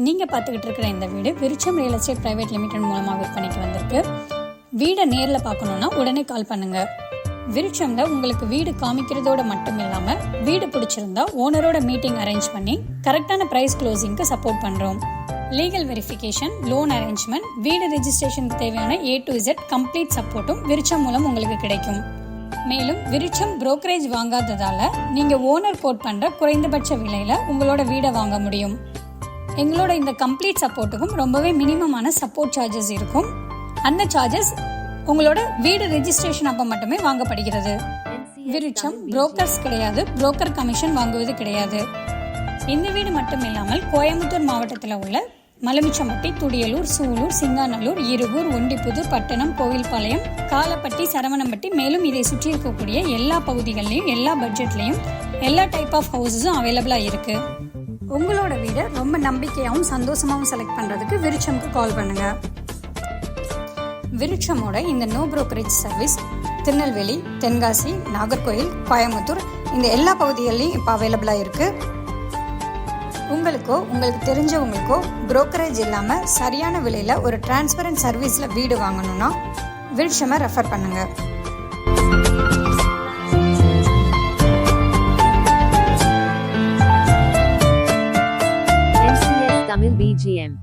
நீங்கள் பார்த்துக்கிட்டு இருக்கிற இந்த வீடு விருட்சம் ரியல் எஸ்டேட் பிரைவேட் லிமிடெட் மூலமாக விற்பனைக்கு வந்திருக்கு. வீடை நேரில் பார்க்கணுன்னா உடனே கால் பண்ணுங்க. விருட்சம்ல உங்களுக்கு வீடு காமிக்கிறதோட மட்டும் இல்லாமல் வீடு பிடிச்சிருந்தா ஓனரோட மீட்டிங் அரேஞ்ச் பண்ணி கரெக்டான ப்ரைஸ் க்ளோசிங்க்கு சப்போர்ட் பண்ணுறோம். லீகல் வெரிஃபிகேஷன், லோன் அரேஞ்ச்மெண்ட், வீடு ரெஜிஸ்ட்ரேஷனுக்கு தேவையான A to Z கம்ப்ளீட் சப்போர்ட்டும் விருட்சம் மூலம் உங்களுக்கு கிடைக்கும். மேலும் விருட்சம் புரோக்கரேஜ் வாங்காததால நீங்கள் ஓனர் கோட் பண்ணுற குறைந்தபட்ச விலையில் உங்களோட வீடை வாங்க முடியும். எங்களோட இந்த கம்ப்ளீட் சப்போர்ட்டுக்கும் ரொம்பவே மினிமமான சப்போர்ட் சார்ஜஸ் இருக்கும். அந்த சார்ஜஸ் உங்களோட வீடு ரெஜிஸ்ட்ரேஷன் அப்போ மட்டுமே வாங்கப்படுகிறது. விருட்சம் புரோக்கர்ஸ் கிடையாது, புரோக்கர் கமிஷன் வாங்குவது கிடையாது. இந்த வீடு மட்டும் இல்லாமல் கோயம்புத்தூர் மாவட்டத்தில் உள்ள மலமிச்சம்பட்டி, துடியலூர், சூலூர், சிங்காநல்லூர், இருகூர், ஒண்டிப்புதூர், பட்டணம், கோவில்பாளையம், காலப்பட்டி, சரவணம்பட்டி, மேலும் இதை சுற்றி இருக்கக்கூடிய எல்லா பகுதிகள்லையும் எல்லா பட்ஜெட்லையும் எல்லா டைப் ஆஃப் ஹவுஸஸும் அவைலபிளாக இருக்கு. உங்களோட வீடை ரொம்ப நம்பிக்கையாகவும் சந்தோஷமாகவும் செலக்ட் பண்ணுறதுக்கு விருட்சம்க்கு கால் பண்ணுங்க. விருட்சமோட இந்த no brokerage service Tirunelveli, Tenkasi, Nagercoil, Coimbatore இந்த எல்லா பகுதிகள்லையும் இப்போ அவைலபிளாக இருக்கு. உங்களுக்கோ உங்களுக்கு தெரிஞ்சவங்களுக்கோ புரோக்கரேஜ் இல்லாமல் சரியான விலையில் ஒரு டிரான்ஸ்பரண்ட் சர்வீஸில் வீடு வாங்கணும்னா விருட்சமை ரெஃபர் பண்ணுங்க. NCS Tamil BGM